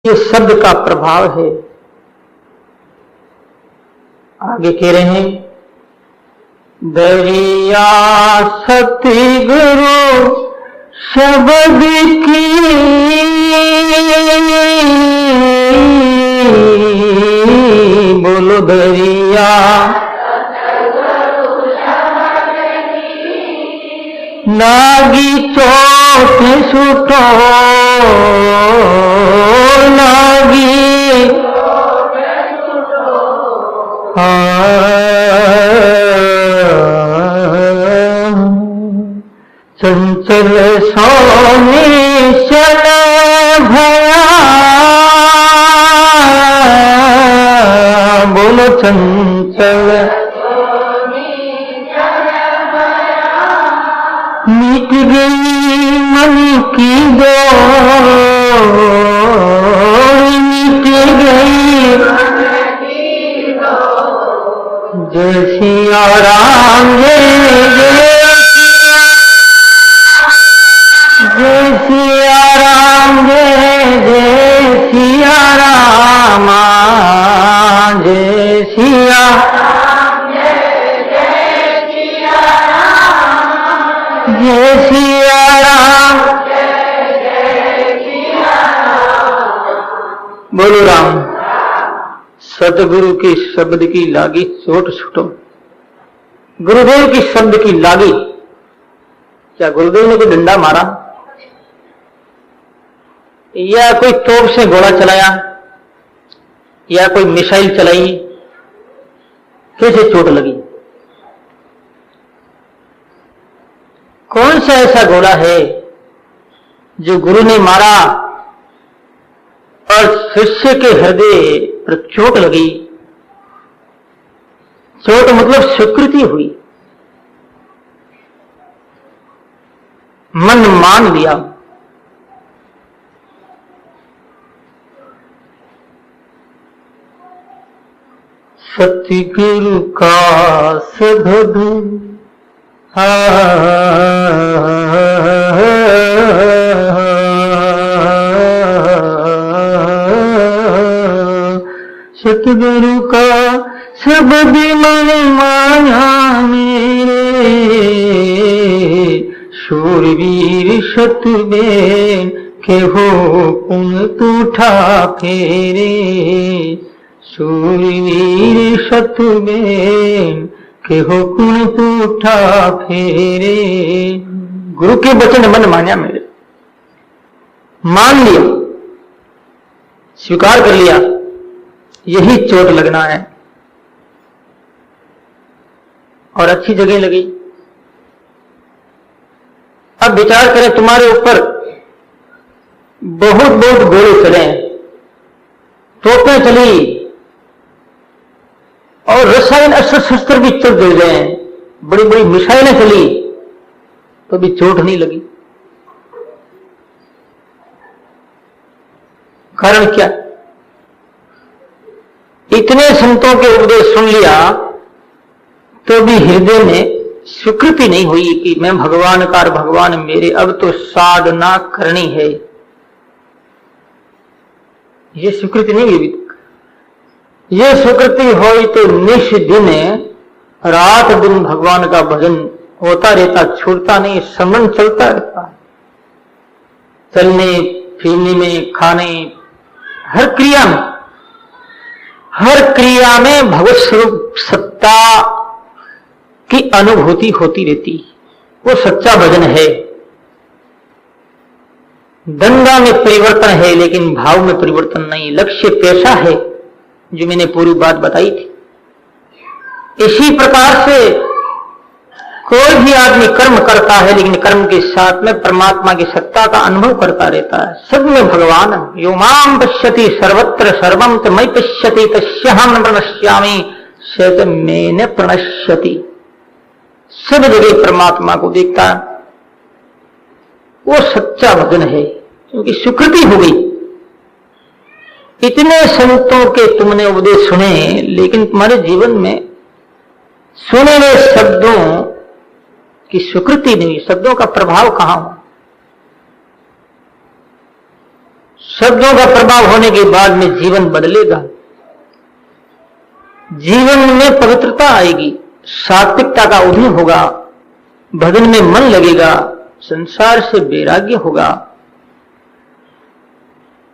ये शब्द का प्रभाव है। आगे कह रहे हैं, दरिया सतगुरु शब्द की बोलो दरिया नागी चोट सुटो नागी चंचल सोनी चल भया बोलो चंचल मिट गई मन की डोर मिट गई जय सिया राम जय सिया राम जय सिया राम जय सिया जय सिया राम बोलो राम। सतगुरु के शब्द की लागी चोट छूटो। गुरुदेव की शब्द की लागी। क्या गुरुदेव ने कोई डंडा मारा या कोई तोप से गोला चलाया या कोई मिसाइल चलाई? कैसे चोट लगी? कौन सा ऐसा गोला है जो गुरु ने मारा और शिष्य के हृदय पर चोट लगी? चोट मतलब स्वीकृति हुई, मन मान लिया। सतगुरु का शब्द सतगुरु का शब्द मन माया मेरे शूरवीर सतबेन के हो पुन तूठा फेरे शूरवीर सतबेन के हो पुन तूठा फेरे। गुरु के वचन मन मान्या मेरे, मान लिया, स्वीकार कर लिया, यही चोट लगना है। और अच्छी जगह लगी। अब विचार करें, तुम्हारे ऊपर बहुत बहुत गोले चले, तोपें चली और रसायन अस्त्र शस्त्र भी चल दे गए, बड़ी बड़ी मिसाइलें चली, तो भी चोट नहीं लगी। कारण क्या? इतने संतों के उपदेश सुन लिया तो भी हृदय में स्वीकृति नहीं हुई कि मैं भगवान का, भगवान मेरे, अब तो साधना करनी है। ये स्वीकृति नहीं हुई। ये स्वीकृति हुई तो निश दिन रात दिन भगवान का भजन होता रहता, छूटता नहीं, समन चलता रहता। चलने फिरने में, खाने, हर क्रिया में भगवत स्वरूप सत्ता की अनुभूति होती रहती। वो सच्चा भजन है। गंगा में परिवर्तन है लेकिन भाव में परिवर्तन नहीं। लक्ष्य पैसा है, जो मैंने पूरी बात बताई थी। इसी प्रकार से कोई भी आदमी कर्म करता है लेकिन कर्म के साथ में परमात्मा की सत्ता का अनुभव करता रहता है। सब में भगवान, यो माम पश्यति सर्वत्र सर्वम तमयि पश्यति तस्याहं न प्रणश्यामि सत में न प्रणश्यति। सब जगह परमात्मा को देखता है। वो सच्चा भजन है, क्योंकि स्वीकृति हो गई। इतने संतों के तुमने उपदेश सुने, लेकिन तुम्हारे जीवन में सुने हुए शब्दों की स्वीकृति नहीं, शब्दों का प्रभाव कहां हो? शब्दों का प्रभाव होने के बाद में जीवन बदलेगा, जीवन में पवित्रता आएगी, सात्विकता का उदय होगा, भजन में मन लगेगा, संसार से वैराग्य होगा।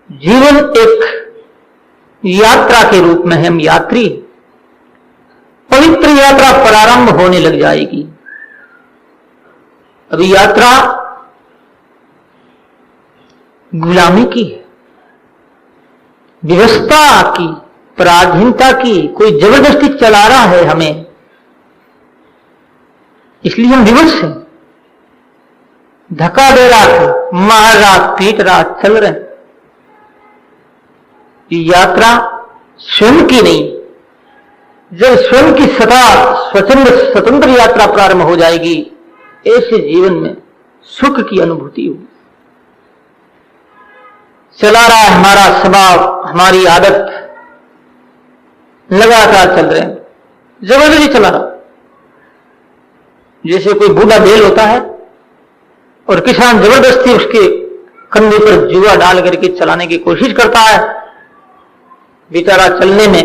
जीवन एक यात्रा के रूप में हम यात्री, पवित्र यात्रा प्रारंभ होने लग जाएगी। अभी यात्रा गुलामी की है, व्यवस्था की, पराधीनता की, कोई जबरदस्ती चला रहा है हमें, इसलिए हम विवश हैं। धक्का दे रहा है, मार रहा, पीट रहा, चल रहे। यात्रा स्वयं की नहीं, जब स्वयं की सदा स्वतंत्र यात्रा प्रारंभ हो जाएगी, ऐसे जीवन में सुख की अनुभूति होगी। चला रहा है हमारा स्वभाव, हमारी आदत, लगातार चल रहे हैं, जबरदस्ती चला रहा। जैसे कोई बूढ़ा बैल होता है और किसान जबरदस्ती उसके कंधे पर जुआ डाल करके चलाने की कोशिश करता है, बेचारा चलने में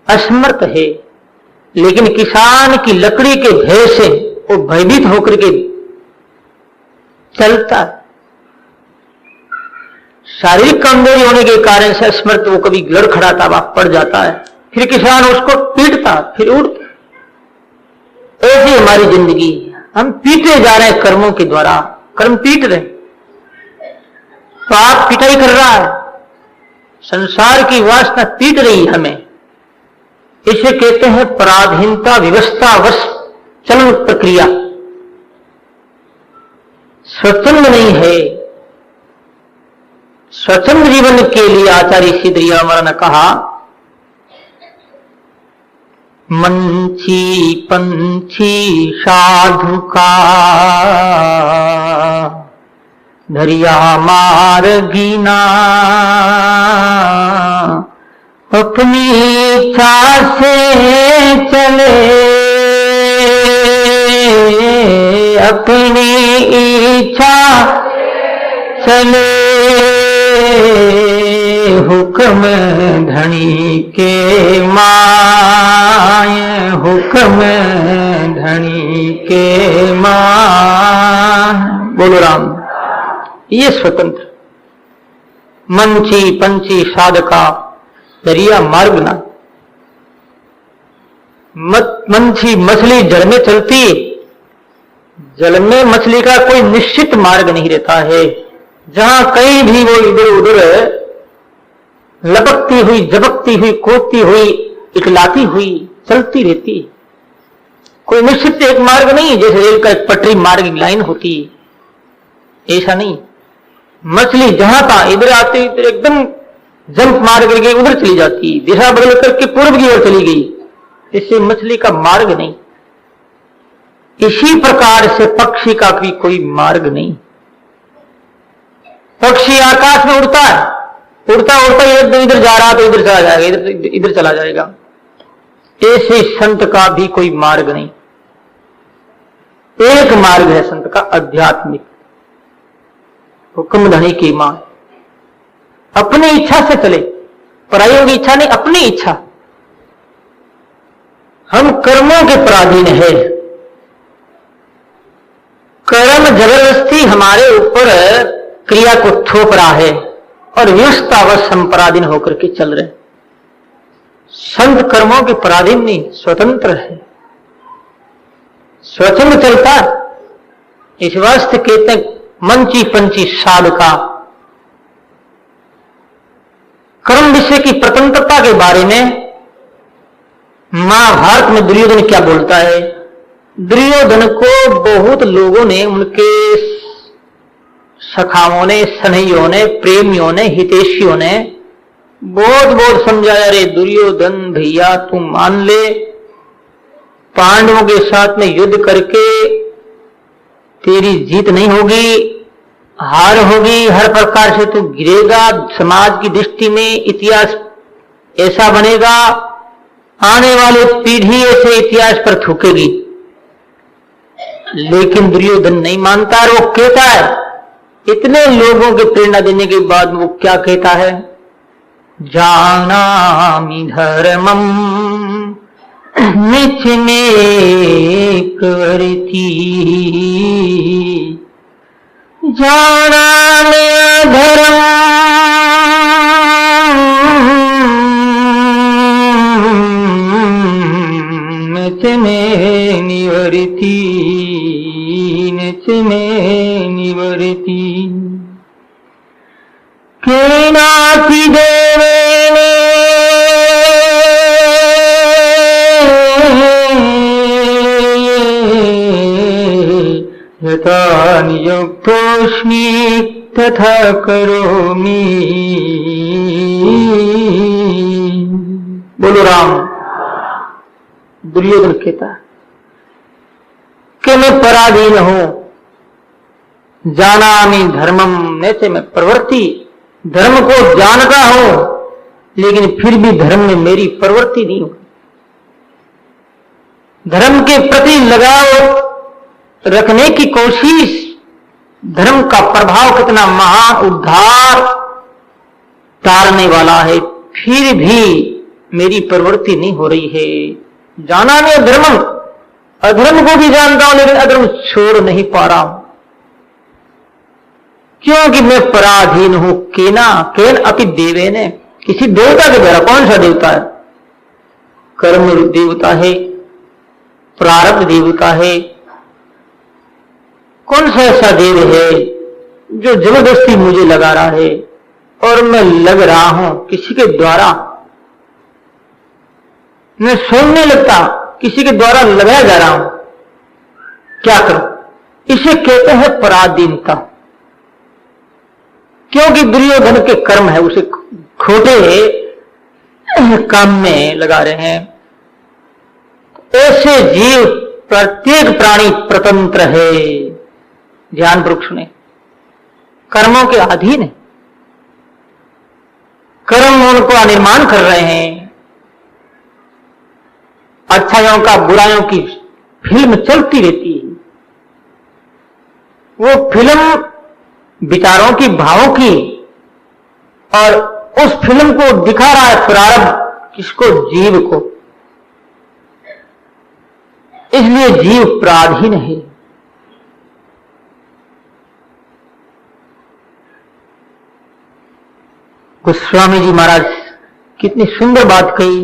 असमर्थ है, लेकिन किसान की लकड़ी के भय से वो भयभीत होकर के चलता है। शारीरिक कमजोरी होने के कारण से असमर्थ वो कभी लड़खड़ाता हुआ पड़ जाता है, फिर किसान उसको पीटता, फिर उड़ता। ऐसी हमारी जिंदगी, हम पीटे जा रहे हैं कर्मों के द्वारा, कर्म पीट रहे, पाप पिटाई कर रहा है, संसार की वासना पीट रही हमें। इसे कहते हैं पराधीनता, व्यवस्था वश चलन प्रक्रिया, स्वतंत्र नहीं है। स्वतंत्र जीवन के लिए आचार्य सिद्धरिया महाराज ने कहा, मंची पंछी साधु का धरिया मार्गीना, अपनी इच्छा से चले, अपनी इच्छा चले, हुक्म धनी के माय, हुक्म धनी के माय। बोलो राम। ये स्वतंत्र, मंची पंची साधका दरिया मार्ग ना। मंची मछली जल में चलती, जल में मछली का कोई निश्चित मार्ग नहीं रहता है, जहां कहीं भी वो इधर उधर लपकती हुई, झपकती हुई, कूदती हुई, इकलाती हुई चलती रहती, कोई निश्चित एक मार्ग नहीं। जैसे रेल का एक पटरी मार्ग लाइन होती, ऐसा नहीं। मछली जहां था इधर आती, इधर एकदम जंप मार करके उधर चली जाती, दिशा बदल करके पूर्व की ओर चली गई, इससे मछली का मार्ग नहीं। इसी प्रकार से पक्षी का भी कोई मार्ग नहीं। पक्षी आकाश में उड़ता है, उड़ता उड़ता इधर जा रहा तो इधर चला जाएगा, इधर चला जाएगा। ऐसे संत का भी कोई मार्ग नहीं। एक मार्ग है संत का, आध्यात्मिक, हुक्म धनी की मां, अपनी इच्छा से चले, पराइयों की इच्छा नहीं, अपनी इच्छा। हम कर्मों के पराधीन है, कर्म जबरदस्ती हमारे ऊपर क्रिया को थोप रहा है और व्यवस्थावश हम पराधीन होकर के चल रहे। संत कर्मों के पराधीन नहीं, स्वतंत्र है, स्वतंत्र चलता। इस वास्ते कहते हैं मंची पंची साधका। कर्म विषय की स्वतंत्रता के बारे में महाभारत में दुर्योधन क्या बोलता है। दुर्योधन को बहुत लोगों ने, उनके सखाओं ने, स्नेहियों ने, प्रेमियों ने, हितैषियों ने बहुत बहुत समझाया, रे दुर्योधन भैया तू मान ले, पांडवों के साथ में युद्ध करके तेरी जीत नहीं होगी, हार होगी, हर प्रकार से तू गिरेगा, समाज की दृष्टि में इतिहास ऐसा बनेगा, आने वाली पीढ़ी ऐसे इतिहास पर थूकेगी। लेकिन दुर्योधन नहीं मानता, और वो कहता है इतने लोगों के प्रेरणा देने के बाद वो क्या कहता है, जानामि धर्मम निच में प्रवृत्ति, जानामि धर्मम निच में निवृत्ति, निच में निवृत्ति, केनापि देवेन यथा नियुक्तोऽस्मि तथा करोमि। बोलो राम। दुर्योधन कहता कि मैं पराधीन हूं, जानामि धर्मम नैसे में प्रवृत्ति, धर्म को जानता हूं लेकिन फिर भी धर्म में मेरी प्रवृत्ति नहीं हो। धर्म के प्रति लगाव रखने की कोशिश, धर्म का प्रभाव कितना महान उद्धार टालने वाला है, फिर भी मेरी प्रवृत्ति नहीं हो रही है। जाना मैं धर्मम, अधर्म को भी जानता हूं लेकिन अधर्म छोड़ नहीं पा रहा हूं, क्योंकि मैं पराधीन हूं। केन अपि देवेन, किसी देवता के द्वारा। कौन सा देवता है? कर्म देवता है, प्रारब्ध देवता है। कौन सा ऐसा देव है जो जबरदस्ती मुझे लगा रहा है और मैं लग रहा हूं किसी के द्वारा, मैं सोचने लगता किसी के द्वारा लगाया जा रहा हूं, क्या करूं? इसे कहते हैं पराधीनता। क्योंकि दुर्योधन के कर्म है, उसे खोटे काम में लगा रहे हैं। ऐसे जीव, प्रत्येक प्राणी स्वतंत्र है। ध्यान वृक्ष ने कर्मों के अधीन है, कर्म उनको निर्माण कर रहे हैं। अच्छाइयों का बुराइयों की फिल्म चलती रहती है। वो फिल्म विचारों की, भावों की, और उस फिल्म को दिखा रहा है प्रारब्ध, किसको? जीव को। इसलिए जीव पराधीन है। गोस्वामी जी महाराज कितनी सुंदर बात कही।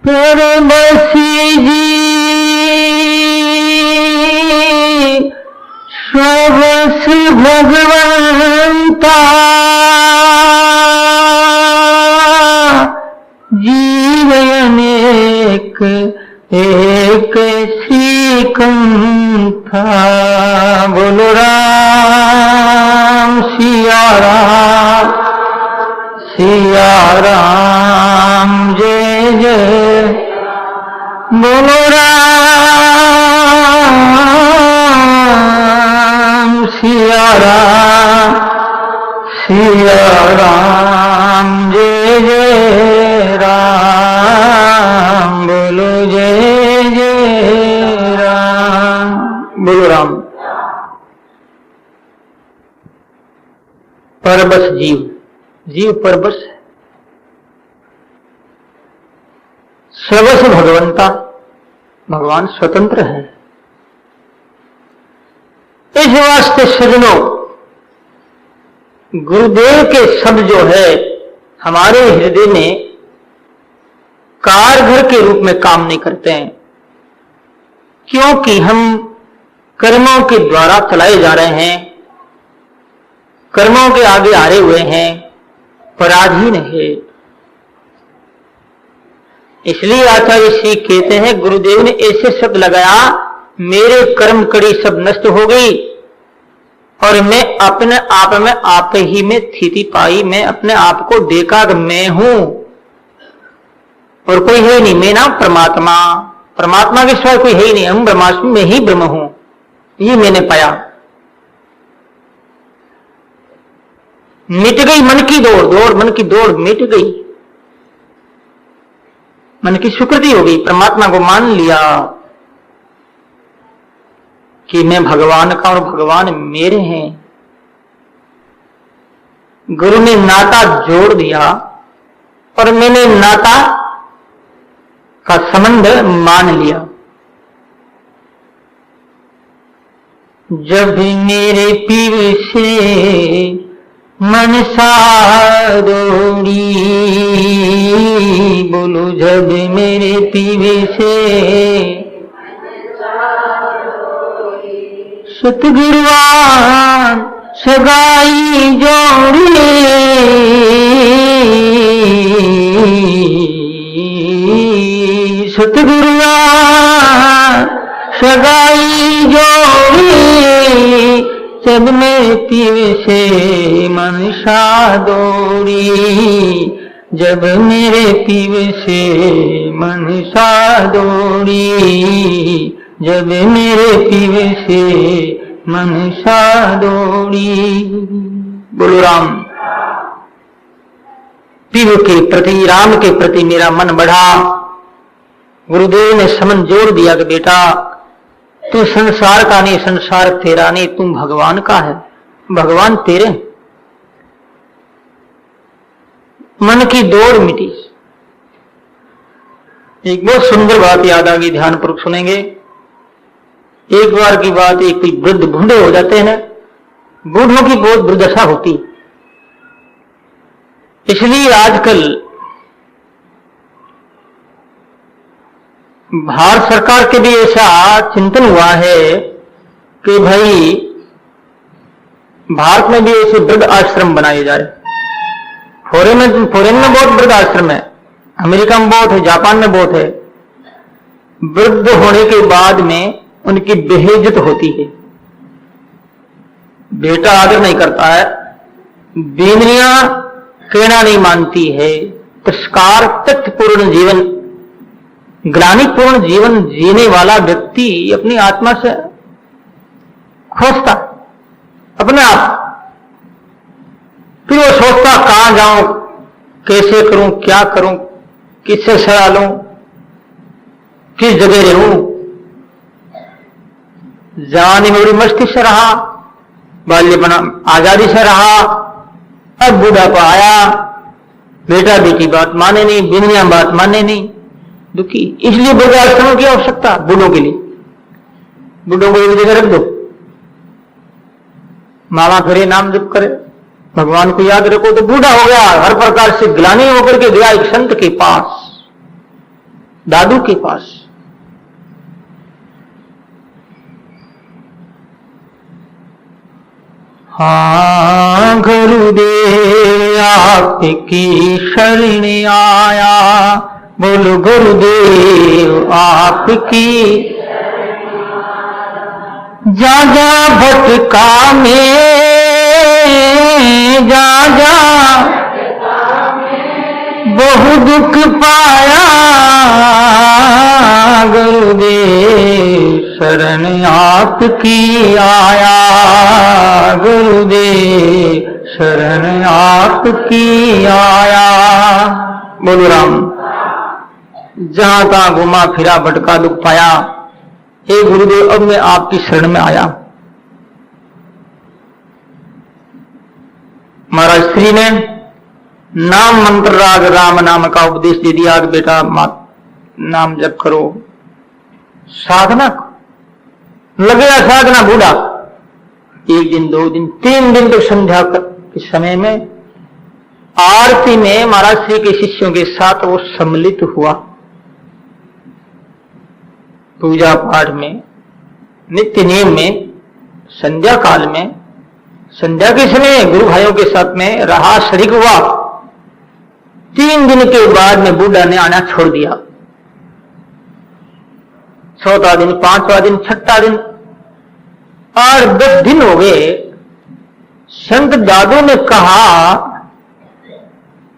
परमसी जी स्वस भगवंता, जीव अनेक एक श्रीकंठा। बोलो राम सिया राम, सिया राम जय जय। बोलो राम सिया राम, सिया राम जय जय राम। बोलो जय जय राम। बोलो राम। परबस जीव, जीव परबस है। सर्वस्व भगवंता, भगवान स्वतंत्र है। इस वास्ते सज्जनों, गुरुदेव के शब्द जो है हमारे हृदय में कारगर के रूप में काम नहीं करते हैं, क्योंकि हम कर्मों के द्वारा चलाए जा रहे हैं, कर्मों के आगे हारे हुए हैं, पराधीन है। इसलिए आचार्य श्री कहते हैं, गुरुदेव ने ऐसे शब्द लगाया, मेरे कर्म कड़ी सब नष्ट हो गई और मैं अपने आप में आप ही में स्थिति पाई। मैं अपने आप को देखा कि मैं हूं और कोई है नहीं। मैं ना परमात्मा, परमात्मा के सिवाय कोई है ही नहीं। हम ब्रह्मास्मि में ही ब्रह्म हूं, ये मैंने पाया। मिट गई मन की दौड़, मन की दौड़ मिट गई। मन की स्वीकृति हो गई, परमात्मा को मान लिया। कि मैं भगवान का और भगवान मेरे हैं। गुरु ने नाता जोड़ दिया और मैंने नाता का संबंध मान लिया। जब मेरे पीर से मन सारोड़ी, बोलो जब मेरे पीर से सतगुरुवान सगाई जोड़ी, सतगुरुवान सगाई जोड़ी, जब मेरे पीर से मनसा दौड़ी, जब मेरे पीर से मनसा दौड़ी, जब मेरे पीर से मनसा दौड़ी। बोलो राम। पीर के प्रति, राम के प्रति मेरा मन बढ़ा। गुरुदेव ने समन जोड़ दिया कि बेटा तू संसार का नहीं, संसार तेरा नहीं, तुम भगवान का है, भगवान तेरे। मन की दौड़ मिटी। एक बहुत सुंदर बात याद आ गई, ध्यान पूर्वक सुनेंगे। एक बार की बात, एक कोई वृद्ध बूढ़े हो जाते हैं, बूढ़ों की बहुत दुर्दशा होती, इसलिए आजकल भारत सरकार के भी ऐसा चिंतन हुआ है कि भाई भारत में भी ऐसे वृद्ध आश्रम बनाए जाए। फॉरेन में बहुत वृद्ध आश्रम है, अमेरिका में बहुत है, जापान में बहुत है। वृद्ध होने के बाद में उनकी बेइज्जत होती है, बेटा आदर नहीं करता है, बीनियां कहना नहीं मानती है। तिरस्कार, तथ्यपूर्ण जीवन, ग्लानिपूर्ण जीवन जीने वाला व्यक्ति अपनी आत्मा से खोजता अपने आप, फिर वो सोचता कहां जाऊं, कैसे करूं, क्या करूं, किससे सलाह लूं, किस जगह रहूं। जवानी में बड़ी मस्ती से रहा, बाल्यपना आजादी से रहा, अब बुढ़ापा आया, बेटा बेटी बात माने नहीं, बीनियां बात माने नहीं, दुखी। इसलिए बुढ़े आश्रमों की आवश्यकता, बूढ़ों के लिए। बूढ़ों को एक जगह रख दो, मामा फिरे, नाम जप करे, भगवान को याद रखो, तो बूढ़ा हो गया, हर प्रकार से ग्लानि होकर के गया एक संत के पास, दादू के पास। हाँ गुरुदेव आपकी शरण आया, बोलो गुरुदेव आपकी। जा जा भटका में, जा जा बहु दुख पाया, गुरुदेव शरण आपकी आया, गुरुदेव शरण आपकी आया। बोलो राम। जहां तहां घुमा फिरा, भटका, दुख पाया, हे गुरुदेव अब मैं आपकी शरण में आया। महाराज श्री ने नाम मंत्र राग राम नाम का उपदेश दे दिया कि बेटा नाम जप करो, साधना लग गया, साधना बूढ़ा। एक दिन, 2 दिन, 3 दिन तक संध्या के समय में आरती में महाराज श्री के शिष्यों के साथ वो सम्मिलित हुआ। पूजा पाठ में, नित्य नियम में, संध्या काल में, संध्या के समय गुरु भाइयों के साथ में रहा, शरीक हुआ। 3 दिन के बाद में बूढ़ा ने आना छोड़ दिया। 4वां दिन, 5वां दिन, 6वां दिन और 10 दिन हो गए। संत दादू ने कहा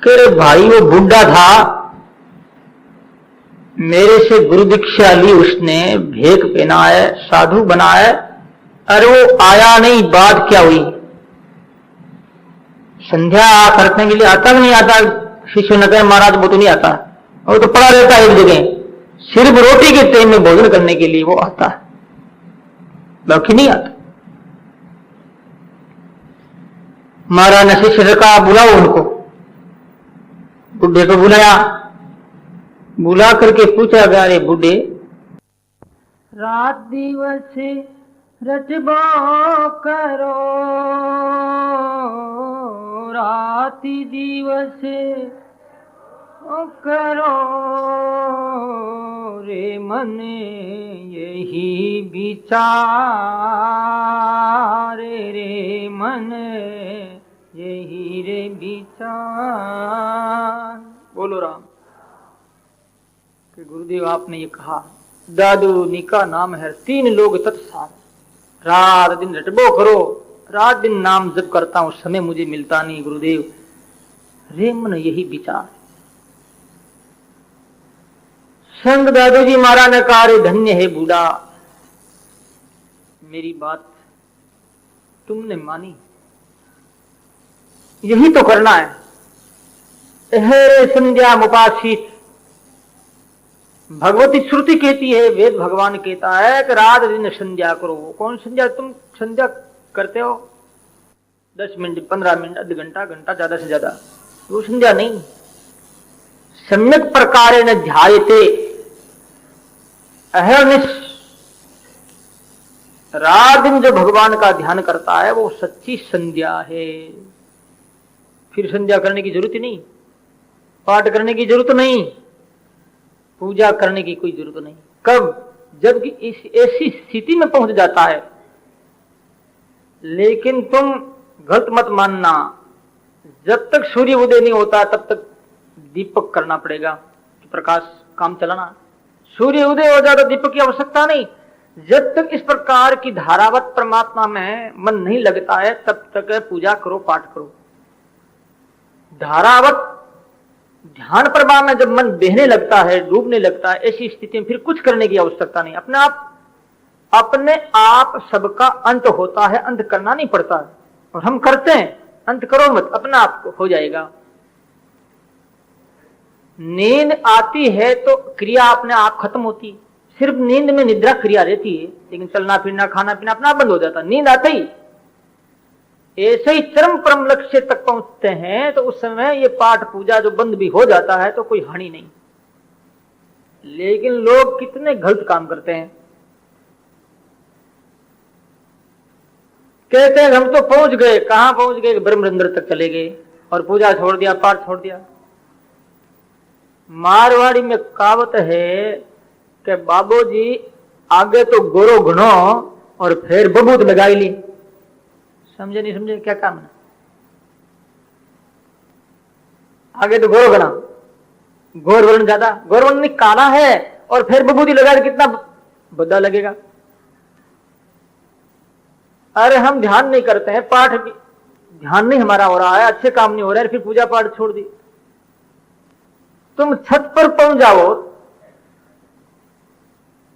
कि भाई वो बूढ़ा था, मेरे से गुरु दीक्षा ली उसने, भेक पहना है, साधु बना है, अरे वो आया नहीं, बात क्या हुई? संध्या करने के लिए आता भी नहीं आता। शिष्य ने कहा महाराज वो तो नहीं आता, वो तो पड़ा रहता है एक जगह, सिर्फ रोटी के टाइम में भोजन करने के लिए वो आता है। बाकी नहीं आता। महाराज ने शिष्य से कहा बुलाओ उनको। बुढ़े को बुलाया, बुला करके पूछा गया, अरे बुढ़े, रात दिवस रचबो करो, राति दिवस करो रे मन यही विचार रे मन यही रे विचार। बोलो राम। कि गुरुदेव आपने ये कहा, दादू निका नाम है, 3 लोग तत्सार, रात दिन रटबो करो, रात दिन नाम जप करता हूं, समय मुझे मिलता नहीं गुरुदेव, रे मन यही विचार। संत दादू जी महाराज ने कहा, रे धन्य है बूढ़ा, मेरी बात तुमने मानी, यही तो करना है। रे संध्या मुपासित, भगवती श्रुति कहती है, वेद भगवान कहता है कि रात दिन संध्या करो। कौन संध्या? तुम संध्या करते हो 10 मिनट, 15 मिनट, आधा घंटा, घंटा, ज्यादा से ज्यादा, वो संध्या नहीं। सम्यक प्रकारेण ध्यायते, अहर्निश, रात दिन जो भगवान का ध्यान करता है वो सच्ची संध्या है। फिर संध्या करने की जरूरत ही नहीं, पाठ करने की जरूरत नहीं, पूजा करने की कोई जरूरत नहीं। कब? जबकि इस ऐसी स्थिति में पहुंच जाता है। लेकिन तुम गलत मत मानना, जब तक सूर्य उदय नहीं होता तब तक दीपक करना पड़ेगा, प्रकाश काम चलाना। सूर्य उदय हो जाए तो दीपक की आवश्यकता नहीं। जब तक इस प्रकार की धारावत परमात्मा में मन नहीं लगता है तब तक पूजा करो, पाठ करो। धारावत ध्यान प्रवाह में जब मन बहने लगता है, डूबने लगता है, ऐसी स्थिति में फिर कुछ करने की आवश्यकता नहीं। अपने आप सबका अंत होता है, अंत करना नहीं पड़ता है। और हम करते हैं, अंत करो मत, अपना आप हो जाएगा। नींद आती है तो क्रिया अपने आप खत्म होती है। सिर्फ नींद में निद्रा क्रिया रहती है, लेकिन चलना फिरना खाना पीना अपना बंद हो जाता है। नींद आते ही ऐसे ही चरम परम लक्ष्य तक पहुंचते हैं तो उस समय ये पाठ पूजा जो बंद भी हो जाता है तो कोई हानि नहीं। लेकिन लोग कितने गलत काम करते हैं। कहते हैं हम तो पहुंच गए, कहां पहुंच गए? ब्रह्मरंध्र तक चले गए और पूजा छोड़ दिया, पाठ छोड़ दिया। मारवाड़ी में कहावत है कि बाबू जी आगे तो गोरो घणो और फिर बबूत लगाई ली। समझे नहीं समझे क्या काम है? आगे तो गोरो घना, गोर वर्ण ज्यादा, गोर वर्ण काला है और फिर बबूती लगा तो कितना बदा लगेगा। अरे हम ध्यान नहीं करते हैं, पाठ भी ध्यान नहीं हमारा हो रहा है, अच्छे काम नहीं हो रहा है, फिर पूजा पाठ छोड़ दी। तुम छत पर पहुंच जाओ,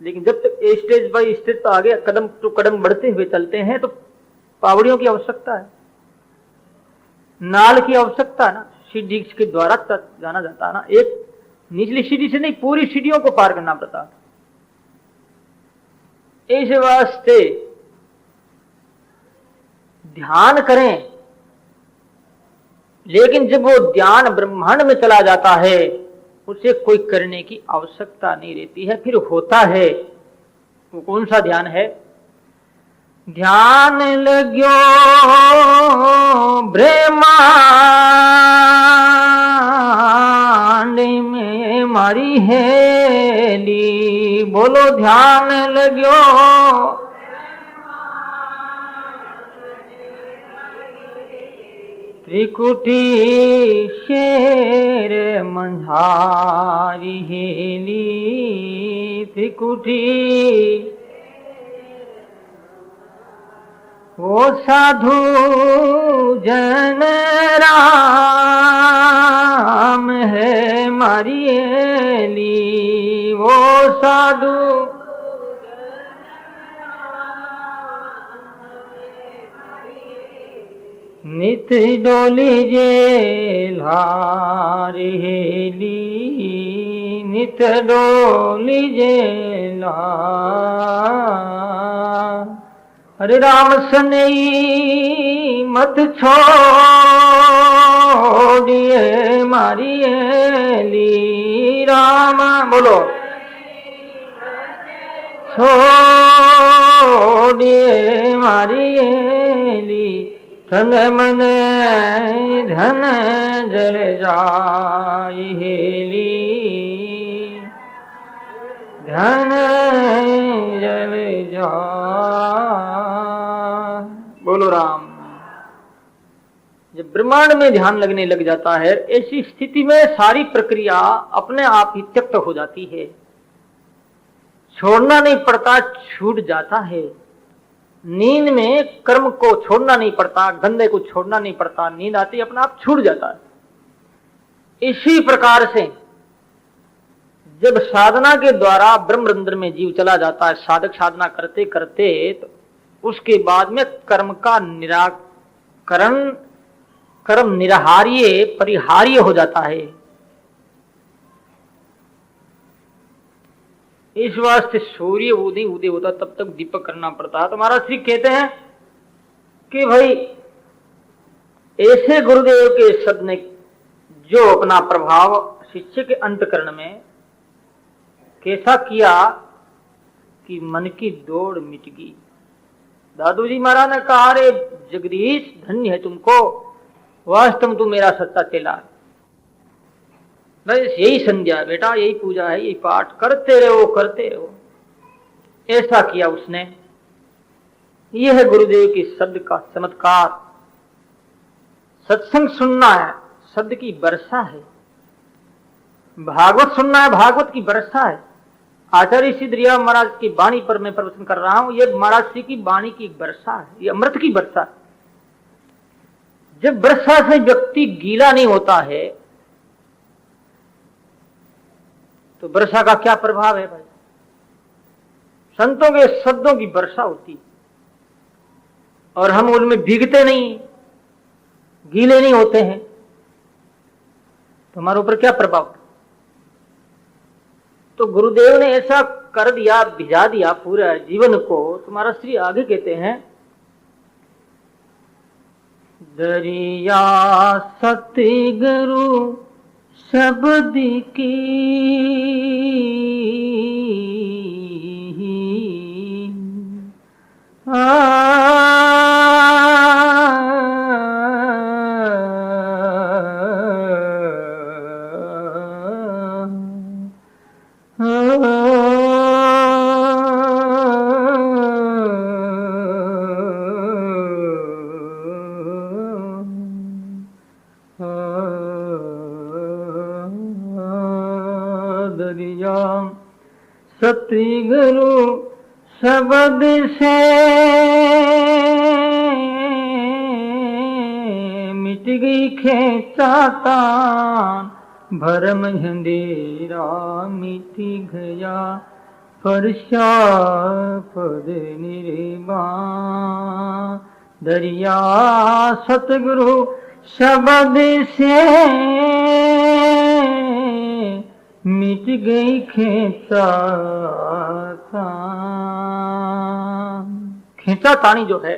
लेकिन जब तक स्टेज बाय स्टेज तो आगे कदम टू कदम बढ़ते हुए चलते हैं तो पावड़ियों की आवश्यकता है, नाल की आवश्यकता है ना, सीढ़ी के द्वारा जाना जाता है ना। एक निचली सीढ़ी से नहीं, पूरी सीढ़ियों को पार करना पड़ता है। इस वास्ते ध्यान करें, लेकिन जब वो ध्यान ब्रह्मांड में चला जाता है उसे कोई करने की आवश्यकता नहीं रहती है, फिर होता है। वो कौन सा ध्यान है? ध्यान लग्यो ब्रह्मांड में मारी हेली। बोलो ध्यान लग्यो त्रिकुटी शेर मंझारी हेली। त्रिकुटी वो साधु जन राम है मारी हेली। वो साधु नित डोली जे लारी हेली। नित डोली जे ला हरे राम सनई मत छोड़िए मारिए ली राम बोलो छोड़िए मारिए ली धन मन धन जल जाई हेली धन जल जा बोलो राम। जब ब्रह्मांड में ध्यान लगने लग जाता है ऐसी स्थिति में सारी प्रक्रिया अपने आप ही त्यक्त हो जाती है, छोड़ना नहीं पड़ता, छूट जाता है। नींद में कर्म को छोड़ना नहीं पड़ता, धंधे को छोड़ना नहीं पड़ता, नींद आती अपना आप छूट जाता है। इसी प्रकार से जब साधना के द्वारा ब्रह्मरंध्र में जीव चला जाता है, साधक साधना करते करते, तो उसके बाद में कर्म का निराकरण, कर्म निराहार्य परिहार्य हो जाता है। इस वास्ते सूर्य उदय उदय होता तब तक दीपक करना पड़ता है। तो महाराज श्री कहते हैं कि भाई ऐसे गुरुदेव के शब्द ने जो अपना प्रभाव शिष्य के अंतकरण में कैसा किया कि मन की दौड़ मिट गई। दादू जी महाराज ने कहा, अरे जगदीश धन्य है तुमको, वास्तव में तू मेरा सच्चा चेला है। बस यही संध्या बेटा, यही पूजा है, यही पाठ करते रहो करते रहो। ऐसा किया उसने। यह है गुरुदेव के शब्द का चमत्कार। सत्संग सुनना है, शब्द की वर्षा है। भागवत सुनना है, भागवत की वर्षा है। आचार्य सिद्धरिया महाराज की वाणी पर मैं प्रवचन कर रहा हूं, यह महाराज श्री की वाणी की वर्षा है, यह अमृत की वर्षा है। जब वर्षा से व्यक्ति गीला नहीं होता है तो वर्षा का क्या प्रभाव है भाई? संतों के शब्दों की वर्षा होती और हम उनमें भीगते नहीं, गीले नहीं होते हैं, तो हमारे ऊपर क्या प्रभाव? तो गुरुदेव ने ऐसा कर दिया, भिजा दिया पूरा जीवन को। तुम्हारा श्री आगे कहते हैं, दरिया सतगुरु शब्द की सतगुरु शब्द से मिट गई खेचातान, भरम अंधेरा मिट गया फरशा पद निर्वाण। दरिया सतगुरु शब्द से मिट गई खेचा तानी जो है,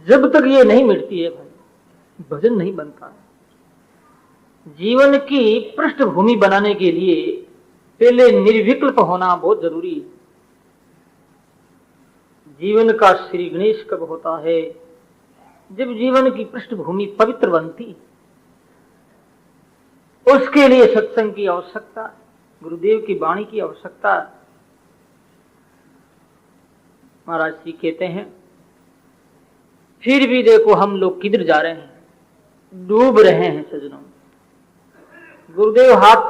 जब तक ये नहीं मिटती है भाई, भजन नहीं बनता है। जीवन की पृष्ठभूमि बनाने के लिए पहले निर्विकल्प होना बहुत जरूरी है। जीवन का श्री गणेश कब होता है? जब जीवन की पृष्ठभूमि पवित्र बनती, उसके लिए सत्संग की आवश्यकता, गुरुदेव की वाणी की आवश्यकता। महाराज जी कहते हैं, फिर भी देखो हम लोग किधर जा रहे हैं, डूब रहे हैं सजनों। गुरुदेव हाथ